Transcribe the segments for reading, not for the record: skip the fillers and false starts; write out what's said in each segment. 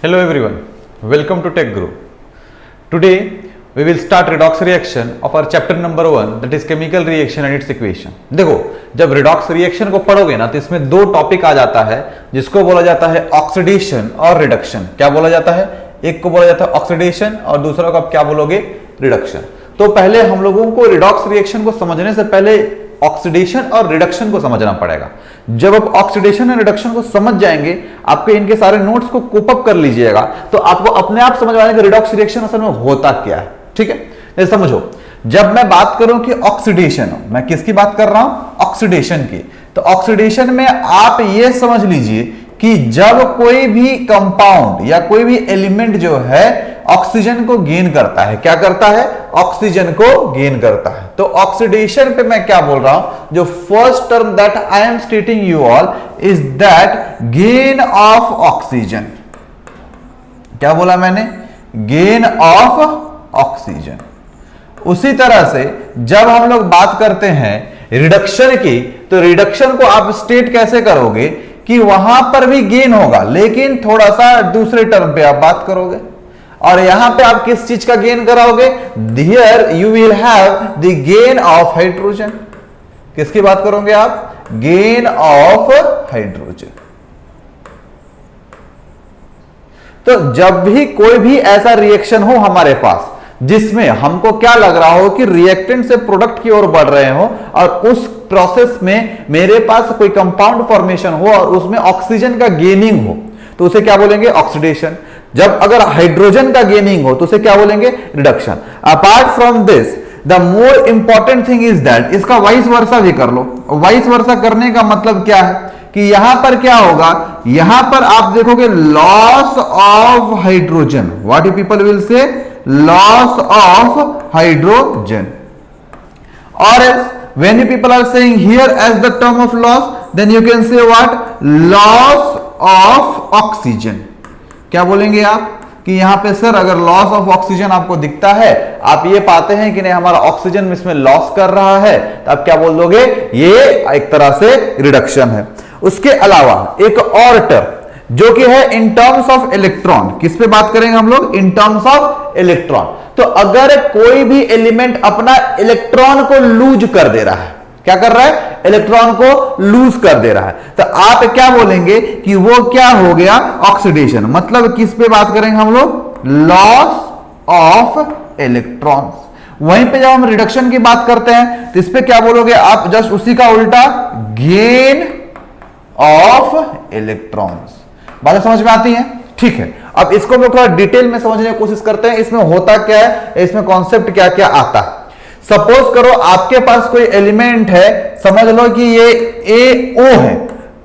Hello everyone, welcome to Tech Guru. Today we will start redox reaction of our chapter number 1, that is chemical reaction and its equation. देखो जब redox reaction को पढ़ोगे ना तो इसमें दो topic आ जाता है जिसको बोला जाता है ऑक्सीडेशन और रिडक्शन। क्या बोला जाता है? एक को बोला जाता है ऑक्सीडेशन और दूसरा को आप क्या बोलोगे? रिडक्शन। तो पहले हम लोगों को रिडॉक्स रिएक्शन को समझने से पहले ऑक्सीडेशन और रिडक्शन को समझना पड़ेगा। जब आप ऑक्सीडेशन और रिडक्शन को समझ जाएंगे, आपके इनके सारे नोट्स को कोप अप कर लीजिएगा, तो आपको अपने आप समझ आएगा रिडॉक्स रिएक्शन असल में होता क्या है। ठीक है, समझो, जब मैं बात करूं कि ऑक्सीडेशन, मैं किसकी बात कर रहा हूं? ऑक्सीडेशन की। तो ऑक्सीडेशन में आप ये समझ लीजिए कि जब कोई भी कंपाउंड या कोई भी एलिमेंट जो है ऑक्सीजन को गेन करता है, क्या करता है? ऑक्सीजन को गेन करता है। तो ऑक्सीडेशन पे मैं क्या बोल रहा हूं? जो first term that I am स्टेटिंग you all is that gain of oxygen. क्या बोला मैंने? Gain of oxygen. उसी तरह से जब हम लोग बात करते हैं रिडक्शन की, तो रिडक्शन को आप स्टेट कैसे करोगे कि वहां पर भी गेन होगा, लेकिन थोड़ा सा दूसरे टर्म पे आप बात करोगे। और यहां पे आप किस चीज का गेन कराओगे? Here you will have the gain of hydrogen. किसकी बात करोगे आप? Gain of hydrogen. तो जब भी कोई भी ऐसा रिएक्शन हो हमारे पास जिसमें हमको क्या लग रहा हो कि रिएक्टेंट से प्रोडक्ट की ओर बढ़ रहे हो और उस प्रोसेस में मेरे पास कोई कंपाउंड फॉर्मेशन हो और उसमें ऑक्सीजन का गेनिंग हो, तो उसे क्या बोलेंगे? ऑक्सीडेशन। जब अगर हाइड्रोजन का गेनिंग हो तो उसे क्या बोलेंगे? Reduction. Apart from this the more important thing is that इसका वाइस वर्सा भी कर लो। वाइस वर्सा करने का मतलब क्या है कि यहां पर क्या होगा? यहां पर आप देखोगे loss of hydrogen. What you people will say? Loss of hydrogen. और when you people are saying here as the term of loss, then you can say what? Loss of oxygen. क्या बोलेंगे आप कि यहां पे सर अगर loss of oxygen आपको दिखता है, आप ये पाते हैं कि नहीं हमारा ऑक्सीजन इसमें लॉस कर रहा है, तो आप क्या बोल दोगे? ये एक तरह से रिडक्शन है। उसके अलावा एक और टर्म जो कि है इन टर्म्स ऑफ इलेक्ट्रॉन। किस पे बात करेंगे हम लोग? In terms of electron. तो अगर कोई भी एलिमेंट अपना इलेक्ट्रॉन को लूज कर दे रहा है, क्या कर रहा है? इलेक्ट्रॉन को लूज कर दे रहा है, तो आप क्या बोलेंगे कि वो क्या हो गया? ऑक्सीडेशन। मतलब किस पे बात करेंगे हम लोग? Loss of electrons. वहीं पे जब हम रिडक्शन की बात करते हैं तो इस पे क्या बोलोगे आप? जस्ट उसी का उल्टा, गेन ऑफ इलेक्ट्रॉन्स। बातें समझ में आती हैं? ठीक है, अब इसको हम लोग थोड़ा डिटेल में समझने की कोशिश करते हैं। इसमें होता क्या है, इसमें कॉन्सेप्ट क्या क्या आता है। सपोज करो आपके पास कोई एलिमेंट है, समझ लो कि ये AO है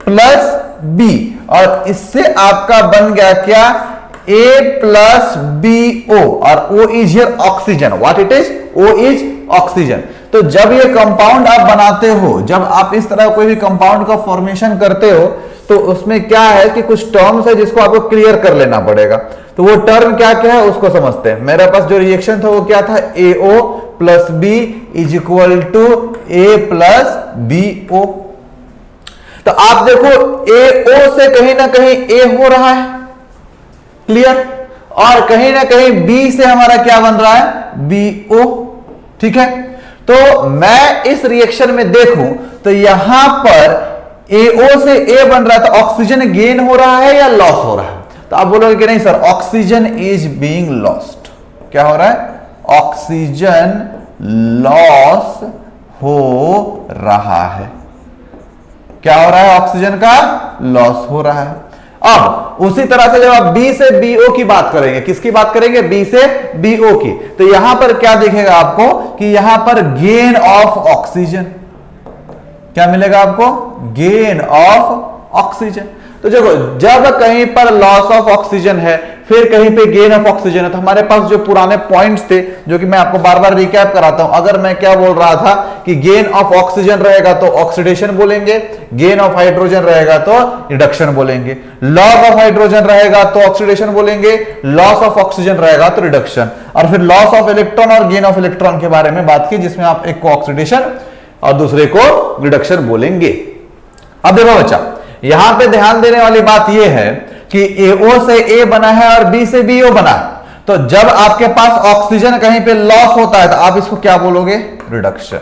प्लस B, और इससे आपका बन गया क्या? A प्लस BO, और O is here oxygen. What it is? O is oxygen. तो जब ये कंपाउंड आप बनाते हो, जब आप इस तरह कोई भी कंपाउंड का फॉर्मेशन करते हो, तो उसमें क्या है कि कुछ टर्म्स है जिसको आपको क्लियर कर लेना पड़ेगा। तो वो टर्म क्या क्या है उसको समझते हैं। मेरे पास जो रिएक्शन था वो क्या था? AO plus B is equal to A plus BO। तो आप देखो AO से कहीं ना कहीं A हो रहा है, क्लियर, और कहीं ना कहीं B से हमारा क्या बन रहा है? BO। ठीक है, तो मैं इस रिएक्शन में देखूं तो यहां पर AO से A बन रहा है, तो ऑक्सीजन गेन हो रहा है या लॉस हो रहा है? तो आप बोलोगे कि नहीं sir, oxygen is being lost. क्या हो रहा है? ऑक्सीजन लॉस हो रहा है। क्या हो रहा है? ऑक्सीजन का लॉस हो रहा है। अब उसी तरह से जब आप B से BO की बात करेंगे, किसकी बात करेंगे? B से BO की, तो यहां पर क्या दिखेगा आपको कि यहां पर गेन ऑफ ऑक्सीजन। क्या मिलेगा आपको? Gain of oxygen. तो देखो, जब कहीं पर लॉस ऑफ ऑक्सीजन है, फिर कहीं पे गेन ऑफ ऑक्सीजन है, तो हमारे पास जो पुराने पॉइंट्स थे, जो कि मैं आपको बार बार रिकैप कराता हूं, अगर मैं क्या बोल रहा था कि गेन ऑफ ऑक्सीजन रहेगा तो ऑक्सीडेशन बोलेंगे, गेन ऑफ हाइड्रोजन रहेगा तो रिडक्शन बोलेंगे, लॉस ऑफ हाइड्रोजन रहेगा तो ऑक्सीडेशन बोलेंगे, लॉस ऑफ ऑक्सीजन रहेगा तो रिडक्शन, और फिर लॉस ऑफ इलेक्ट्रॉन और गेन ऑफ इलेक्ट्रॉन के बारे में बात की, जिसमें आप एक को ऑक्सीडेशन और दूसरे को रिडक्शन बोलेंगे। अब देखो बच्चा, यहां पे ध्यान देने वाली बात यह है कि AO से A बना है और B से BO बना है, तो जब आपके पास ऑक्सीजन कहीं पे लॉस होता है तो आप इसको क्या बोलोगे? रिडक्शन।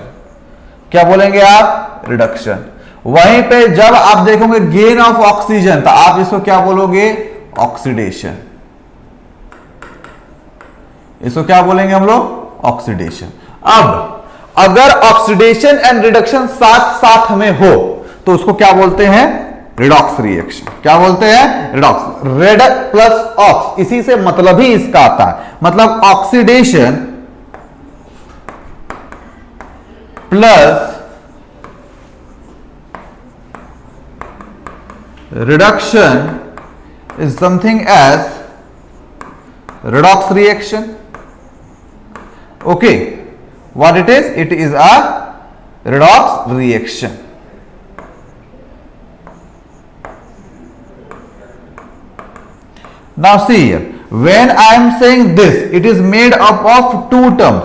क्या बोलेंगे आप? रिडक्शन। वहीं पे जब आप देखोगे गेन ऑफ ऑक्सीजन तो आप इसको क्या बोलोगे? ऑक्सीडेशन। इसको क्या बोलेंगे हम लोग? ऑक्सीडेशन। अब अगर ऑक्सीडेशन एंड रिडक्शन साथ साथ में हो तो उसको क्या बोलते हैं? Redox reaction. क्या बोलते हैं? रिडॉक्स। रेड प्लस ऑक्स, इसी से मतलब ही इसका आता है, मतलब oxidation plus reduction is something as redox reaction. Okay, what it is? It is a redox reaction. Now see here, when I am saying this, it is made up of two terms.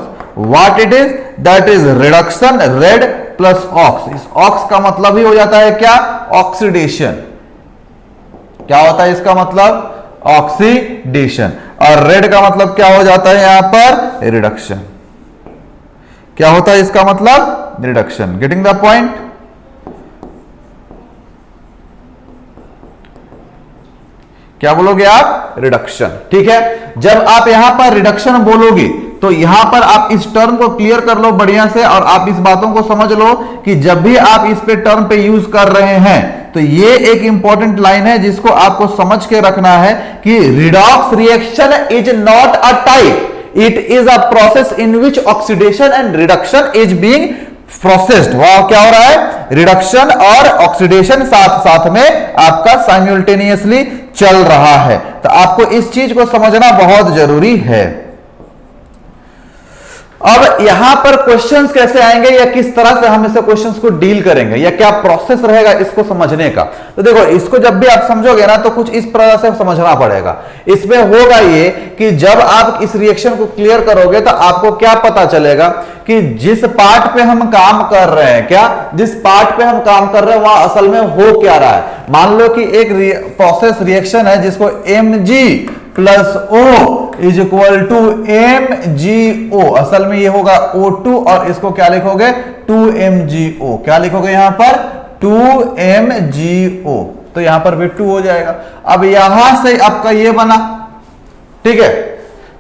What it is? That is reduction, red plus ox. इस ox का मतलब ही हो जाता है क्या? Oxidation. क्या होता है इसका मतलब? ऑक्सीडेशन। और रेड का मतलब क्या हो जाता है यहां पर? रिडक्शन। क्या होता है इसका मतलब? रिडक्शन। Getting the point? क्या बोलोगे आप? रिडक्शन। ठीक है, जब आप यहां पर रिडक्शन बोलोगे तो यहां पर आप इस टर्म को क्लियर कर लो बढ़िया से, और आप इस बातों को समझ लो कि जब भी आप इस पे टर्म पे यूज कर रहे हैं तो ये एक इंपॉर्टेंट लाइन है जिसको आपको समझ के रखना है कि redox reaction is not a type, it is a process in which oxidation and reduction is being processed. वहां क्या हो रहा है? रिडक्शन और ऑक्सीडेशन साथ साथ में आपका साइमल्टेनियसली चल रहा है। तो आपको इस चीज को समझना बहुत जरूरी है। अब यहां पर क्वेश्चंस कैसे आएंगे या किस तरह से हम इसे क्वेश्चंस को डील करेंगे या क्या प्रोसेस रहेगा इसको समझने का, तो देखो इसको जब भी आप समझोगे ना तो कुछ इस तरह से समझना पड़ेगा। इसमें होगा ये कि जब आप इस रिएक्शन को क्लियर करोगे तो आपको क्या पता चलेगा कि जिस पार्ट पे हम काम कर रहे हैं, क्या जिस पार्ट पे हम काम कर रहे हैं वहां असल में हो क्या रहा है। मान लो कि एक प्रोसेस रिएक्शन है जिसको Mg plus O is equal to MgO, असल में ये होगा O2 और इसको क्या लिखोगे? 2MgO। क्या लिखोगे यहां पर? 2MgO। तो यहां पर भी 2 हो जाएगा। अब यहां से आपका ये बना, ठीक है,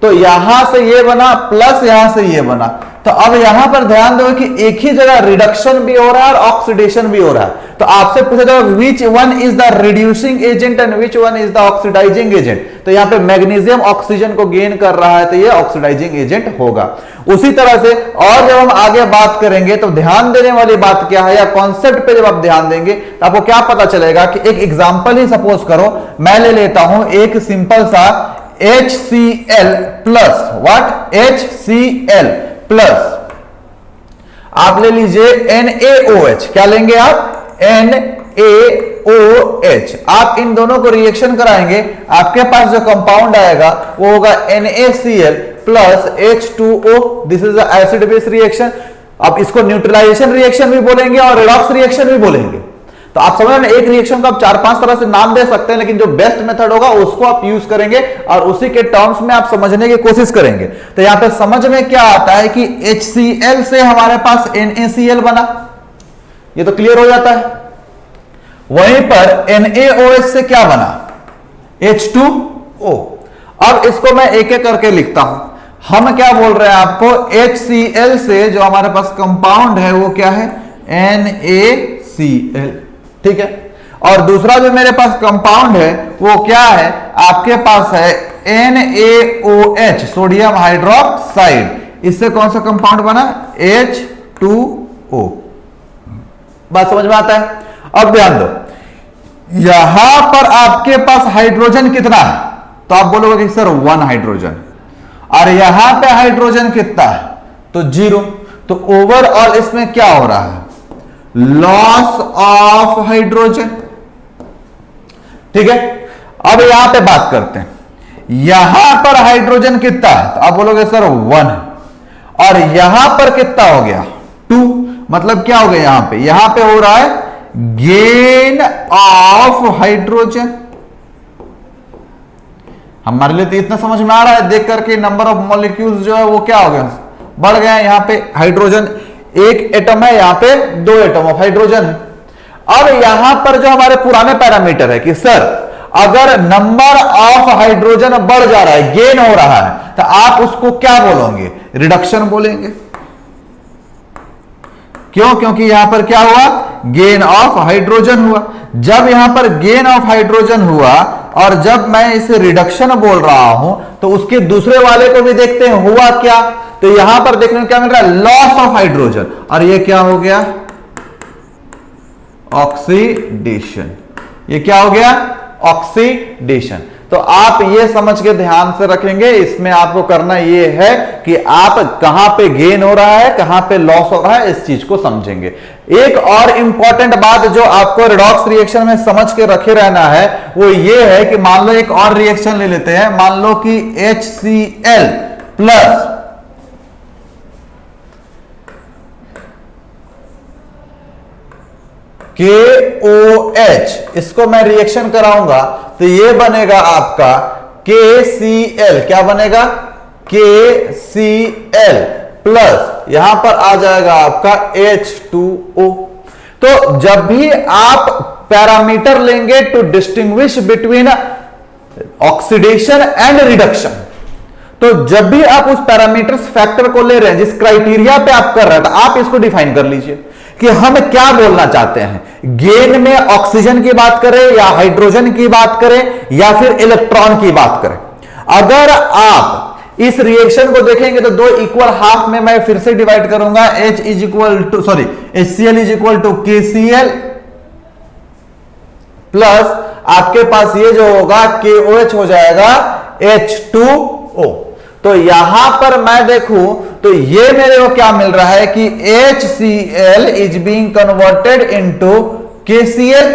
तो यहां से ये बना प्लस यहां से ये बना। तो अब यहां पर ध्यान दो कि एक ही जगह रिडक्शन भी हो रहा है और ऑक्सीडेशन भी हो रहा है। तो आपसे पूछा जाएगा which one is the reducing agent and which one is the oxidising agent. तो यहां पे मैग्नीशियम ऑक्सीजन को गेन कर रहा है तो ये ऑक्सीडाइजिंग एजेंट होगा। उसी तरह से और जब हम आगे बात करेंगे तो ध्यान देने वाली बात क्या है या कॉन्सेप्ट पे जब आप ध्यान देंगे तो आपको क्या पता चलेगा कि एक एग्जांपल ही सपोज करो मैं ले लेता हूं एक सिंपल सा HCl plus, what? HCl plus आप ले लीजिए NaOH। क्या लेंगे आप? NaOH। आप इन दोनों को रिएक्शन कराएंगे, आपके पास जो कंपाउंड आएगा वो होगा NaCl plus H2O। This is the acid base reaction. अब इसको न्यूट्रलाइजेशन रिएक्शन भी बोलेंगे और रिडॉक्स रिएक्शन भी बोलेंगे। तो आप समझ रहे हैं, एक रिएक्शन को आप 4-5 तरह से नाम दे सकते हैं, लेकिन जो बेस्ट मेथड होगा उसको आप यूज करेंगे और उसी के टर्म्स में आप समझने की कोशिश करेंगे। तो यहां पे समझ में क्या आता है कि HCl से हमारे पास NaCl बना, ये तो क्लियर हो जाता है। वहीं पर NaOH से क्या बना? H2O। अब इसको मैं एक एक करके लिखता हूं। हम क्या बोल रहे हैं आपको? HCl से जो हमारे पास कंपाउंड है वो क्या है? NaCl, ठीक है। और दूसरा जो मेरे पास कंपाउंड है वो क्या है? आपके पास है NaOH, सोडियम हाइड्रोक्साइड। इससे कौन सा कंपाउंड बना? H2O। बात समझ में आता है? अब ध्यान दो, यहां पर आपके पास हाइड्रोजन कितना है? तो आप बोलोगे कि सर 1 हाइड्रोजन, और यहां पे हाइड्रोजन कितना है? तो 0। तो ओवरऑल इसमें क्या हो रहा है? लॉस ऑफ हाइड्रोजन, ठीक है। अब यहां पे बात करते हैं, यहां पर हाइड्रोजन कितना है? तो आप बोलोगे सर 1, और यहां पर कितना हो गया? 2। मतलब क्या हो गया यहां पे हो रहा है गेन ऑफ हाइड्रोजन, हमारे लिए तो इतना समझ में आ रहा है देख करके, नंबर ऑफ मॉलिक्यूल्स जो है वो क्या हो गए, बढ़ गए। यहाँ पे हाइड्रोजन एक एटम है, यहाँ पे 2 एटम ऑफ हाइड्रोजन है। अब यहां पर जो हमारे पुराने पैरामीटर है कि सर अगर नंबर ऑफ हाइड्रोजन बढ़ जा रहा है, गेन हो रहा है, तो आप उसको क्या बोलोगे, रिडक्शन बोलेंगे। क्यों? क्योंकि यहां पर क्या हुआ, गेन ऑफ हाइड्रोजन हुआ। जब यहां पर गेन ऑफ हाइड्रोजन हुआ और जब मैं इसे रिडक्शन बोल रहा हूं, तो उसके दूसरे वाले को भी देखते हैं हुआ क्या। तो यहां पर देखने को क्या मिल रहा है, लॉस ऑफ हाइड्रोजन, और ये क्या हो गया, ऑक्सीडेशन। ये क्या हो गया, ऑक्सीडेशन। तो आप ये समझ के ध्यान से रखेंगे, इसमें आपको करना ये है कि आप कहां पे गेन हो रहा है, कहां पे लॉस हो रहा है, इस चीज को समझेंगे। एक और इंपॉर्टेंट बात जो आपको रेडॉक्स रिएक्शन में समझ के रखे रहना है वो ये है कि मान लो एक और रिएक्शन ले लेते हैं, मान लो कि HCl प्लस KOH, इसको मैं रिएक्शन कराऊंगा तो ये बनेगा आपका KCl। क्या बनेगा, KCl प्लस यहां पर आ जाएगा आपका H2O। तो जब भी आप पैरामीटर लेंगे to distinguish between oxidation and reduction, तो जब भी आप उस पैरामीटर्स फैक्टर को ले रहे हैं, जिस क्राइटेरिया पे आप कर रहे हैं, तो आप इसको डिफाइन कर लीजिए कि हम क्या बोलना चाहते हैं। गेन में ऑक्सीजन की बात करें या हाइड्रोजन की बात करें या फिर इलेक्ट्रॉन की बात करें। अगर आप इस रिएक्शन को देखेंगे तो 2 इक्वल हाफ में मैं फिर से डिवाइड करूंगा, HCl is equal to KCl plus आपके पास ये जो होगा KOH हो जाएगा H2O। तो यहां पर मैं देखूं तो ये मेरे को क्या मिल रहा है कि HCl is being converted into KCl,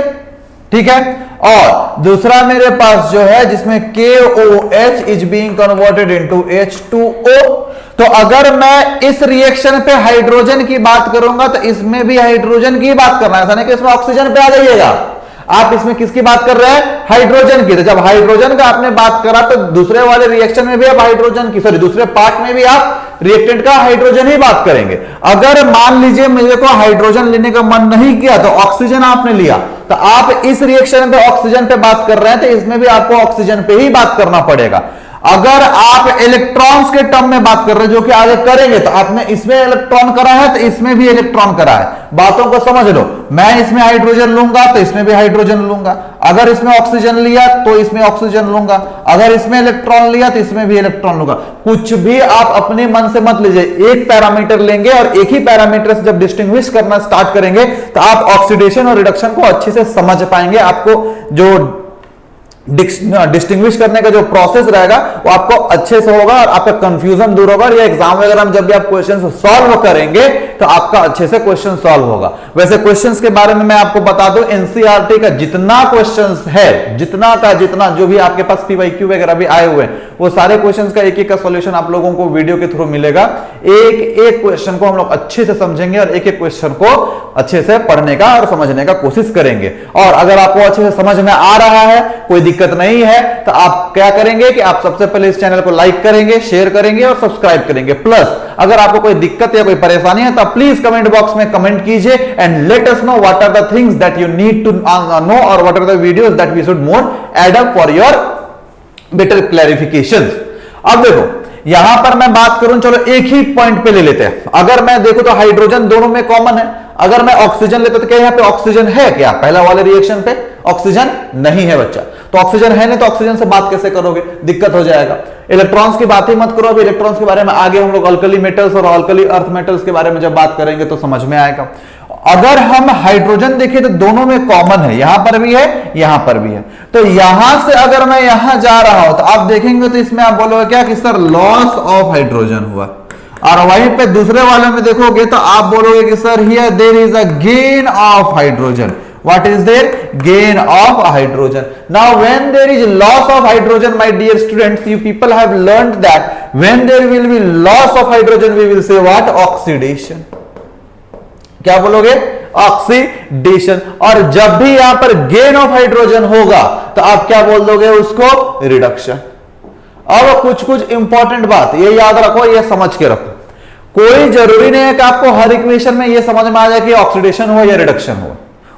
ठीक है। और दूसरा मेरे पास जो है जिसमें KOH is being converted into H2O। तो अगर मैं इस रिएक्शन पे हाइड्रोजन की बात करूंगा तो इसमें भी हाइड्रोजन की बात करना है, ऐसा नहीं कि इसमें ऑक्सीजन पे आ जाइएगा। आप इसमें किसकी बात कर रहे हैं, हाइड्रोजन की। तो जब हाइड्रोजन का आपने बात करा तो दूसरे वाले रिएक्शन में भी आप हाइड्रोजन की, सॉरी दूसरे पार्ट में भी आप रिएक्टेंट का हाइड्रोजन ही बात करेंगे। अगर मान लीजिए मेरे को हाइड्रोजन लेने का मन नहीं किया तो ऑक्सीजन आपने लिया, तो आप इस रिएक्शन पे ऑक्सीजन पे बात कर रहे हैं तो इसमें भी आपको ऑक्सीजन पे ही बात करना पड़ेगा। अगर आप इलेक्ट्रॉन्स के टर्म में बात कर रहे हैं जो कि आगे करेंगे, तो आपने इसमें इलेक्ट्रॉन करा है तो इसमें भी इलेक्ट्रॉन करा है। बातों को समझ लो, मैं इसमें हाइड्रोजन लूंगा तो इसमें भी हाइड्रोजन लूंगा, अगर इसमें ऑक्सीजन लिया तो इसमें ऑक्सीजन लूंगा, अगर इसमें इलेक्ट्रॉन लिया तो इसमें भी इलेक्ट्रॉन लूंगा। कुछ भी आप अपने मन से मत लीजिए, एक पैरामीटर लेंगे और एक ही पैरामीटर से जब डिस्टिंग्विश करना स्टार्ट करेंगे तो आप ऑक्सीडेशन और रिडक्शन को अच्छे से समझ पाएंगे। आपको जो डिस्टिंग्विश करने का जो प्रोसेस रहेगा वो आपको अच्छे से होगा और आपका कंफ्यूजन दूर होगा। और ये एग्जाम वगैरह में जब भी आप क्वेश्चन सॉल्व करेंगे तो आपका अच्छे से क्वेश्चन सॉल्व होगा। वैसे क्वेश्चंस के बारे में मैं आपको बता दूं, एनसीईआरटी का जितना क्वेश्चंस है, जितना जो भी आपके पास पीवाईक्यू वगैरह भी आए हुए हैं, वो सारे क्वेश्चंस का एक एक का सॉल्यूशन आप लोगों को वीडियो के थ्रू मिलेगा। एक एक क्वेश्चन को हम लोग अच्छे से समझेंगे और एक एक क्वेश्चन को अच्छे से पढ़ने का और समझने का कोशिश करेंगे। और अगर आपको अच्छे से समझ में आ रहा है, कोई दिक्कत नहीं है, तो आप क्या करेंगे कि आप सबसे पहले इस चैनल को लाइक करेंगे, शेयर करेंगे और सब्सक्राइब करेंगे। प्लस अगर आपको कोई दिक्कत या कोई परेशानी है तो प्लीज कमेंट बॉक्स में कमेंट कीजिए and let us know what are the things that you need to know और what are the videos that we should more add up for your better clarifications. अब देखो यहां पर मैं बात करूं, चलो एक ही पॉइंट पे ले लेते हैं। अगर मैं देखूं तो हाइड्रोजन दोनों में कॉमन है। अगर मैं ऑक्सीजन लेता तो क्या यहाँ पे ऑक्सीजन है क्या? पहला वाले रिएक्शन पे ऑक्सीजन नहीं है बच्चा, तो ऑक्सीजन है नहीं तो ऑक्सीजन से बात कैसे करोगे, दिक्कत हो जाएगा। इलेक्ट्रॉन्स की बात ही मत करो, अभी इलेक्ट्रॉन्स के बारे में आगे हम लोग अल्कली मेटल्स और अल्कली अर्थ मेटल्स के बारे में जब बात करेंगे तो समझ में आएगा। अगर हम हाइड्रोजन देखें तो दोनों में कॉमन है, यहां पर भी है, यहां पर भी है। तो यहां से अगर मैं यहां जा रहा हूं तो आप देखेंगे तो इसमें आप बोलोगे क्या कि सर लॉस ऑफ हाइड्रोजन हुआ, और वहीं पे दूसरे वाले में देखोगे तो आप बोलोगे कि sir here there is a gain of hydrogen. What is there? Gain of hydrogen. Now when there is loss of hydrogen, my dear students, you people have learned that when there will be loss of hydrogen, we will say what? Oxidation. क्या बोलोगे? Oxidation. और जब भी यहां पर gain of hydrogen होगा तो आप क्या बोल दोगे उसको? रिडक्शन। अब कुछ कुछ इंपॉर्टेंट बात ये याद रखो, ये समझ के रखो। कोई जरूरी नहीं है कि आपको हर इक्वेशन में ये समझ में आ जाए कि ऑक्सीडेशन हो या रिडक्शन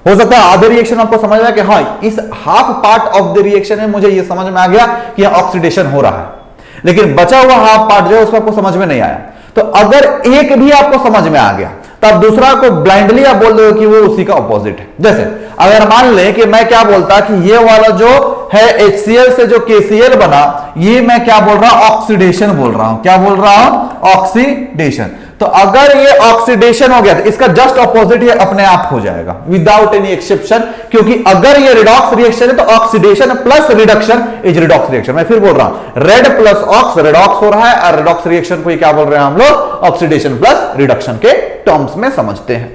हो सकता है आधे रिएक्शन आपको समझ में आए कि हाँ इस half part of the reaction में मुझे ये समझ में आ गया कि ऑक्सीडेशन हो रहा है, लेकिन बचा हुआ हाफ पार्ट जो है उसमें आपको समझ में नहीं आया। तो अगर एक भी आपको समझ में आ गया तब दूसरा को ब्लाइंडली आप बोल दो कि वो उसी का ऑपोजिट है। जैसे अगर मान लें कि मैं क्या बोलता कि ये वाला जो है HCl से जो KCl बना, ये मैं क्या बोल रहा हूं, ऑक्सीडेशन बोल रहा हूं। क्या बोल रहा हूं, ऑक्सीडेशन। तो अगर ये ऑक्सीडेशन हो गया तो इसका जस्ट ऑपोजिट ये अपने आप हो जाएगा विदाउट एनी एक्सेप्शन, क्योंकि अगर ये रिडॉक्स रिएक्शन है तो oxidation plus reduction is redox reaction. मैं फिर बोल रहा हूं, रेड प्लस ऑक्स रिडॉक्स हो रहा है, और रिडॉक्स रिएक्शन को क्या बोल रहे हैं हम लोग, ऑक्सीडेशन प्लस रिडक्शन के टर्म्स में समझते हैं।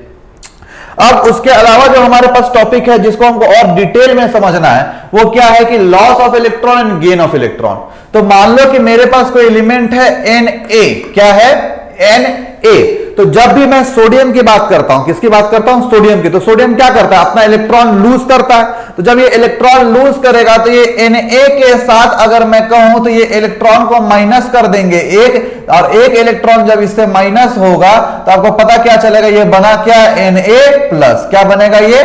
अब उसके अलावा जो हमारे पास टॉपिक है जिसको हमको और डिटेल में समझना है वो क्या है कि loss of electron and gain of electron. तो मान लो कि मेरे पास कोई एलिमेंट है Na, क्या है Na, तो जब भी मैं सोडियम की बात करता हूं, किसकी बात करता हूं, सोडियम की, तो सोडियम क्या करता है, अपना इलेक्ट्रॉन लूज करता है। तो जब ये इलेक्ट्रॉन लूज करेगा तो ये Na के साथ अगर मैं कहूं तो ये इलेक्ट्रॉन को माइनस कर देंगे एक, और एक इलेक्ट्रॉन जब इससे माइनस होगा तो आपको पता क्या चलेगा, ये बना क्या, Na+। क्या बनेगा ये,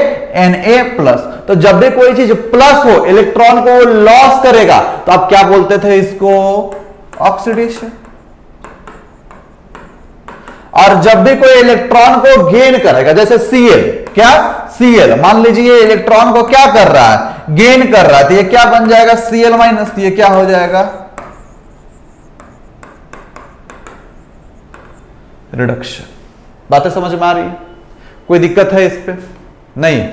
Na+। तो जब भी कोई चीज प्लस हो, इलेक्ट्रॉन को लॉस करेगा, तो आप क्या बोलते थे इसको, ऑक्सीडेशन। और जब भी कोई इलेक्ट्रॉन को गेन करेगा, जैसे Cl, क्या Cl, मान लीजिए ये इलेक्ट्रॉन को क्या कर रहा है, गेन कर रहा है, तो ये क्या बन जाएगा, Cl-, ये क्या हो जाएगा, रिडक्शन। बातें समझ में आ रही है, कोई दिक्कत है इस पे, नहीं,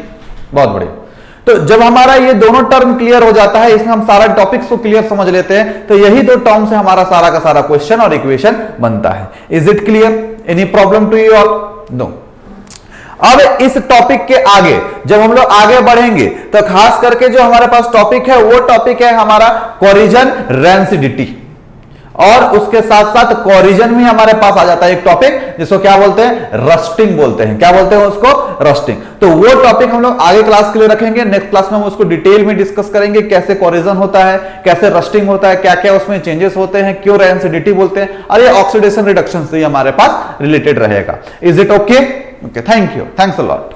बहुत बढ़िया। तो जब हमारा ये दोनों टर्म क्लियर हो जाता है, इसमें हम सारा टॉपिक्स को क्लियर समझ लेते हैं, तो यही दो टर्म से हमारा सारा का सारा क्वेश्चन और इक्वेशन बनता है। Is it clear, any problem to you all, no. अब इस टॉपिक के आगे जब हम लोग आगे बढ़ेंगे तो खास करके जो हमारे पास टॉपिक है वो टॉपिक है हमारा कोरिजन रेंसिडिटी, और उसके साथ साथ कोरिजन भी हमारे पास आ जाता है एक टॉपिक जिसको क्या बोलते हैं, रस्टिंग बोलते हैं। क्या बोलते हैं उसको, रस्टिंग। तो वो टॉपिक हम लोग आगे क्लास के लिए रखेंगे। नेक्स्ट क्लास में हम उसको डिटेल में डिस्कस करेंगे, कैसे कोरिजन होता है, कैसे रस्टिंग होता है, क्या क्या उसमें चेंजेस होते हैं, क्यों रेंसिडिटी बोलते हैं, और ये ऑक्सीडेशन रिडक्शन से हमारे पास रिलेटेड रहेगा। Is it okay? Okay, thank you, thanks a lot.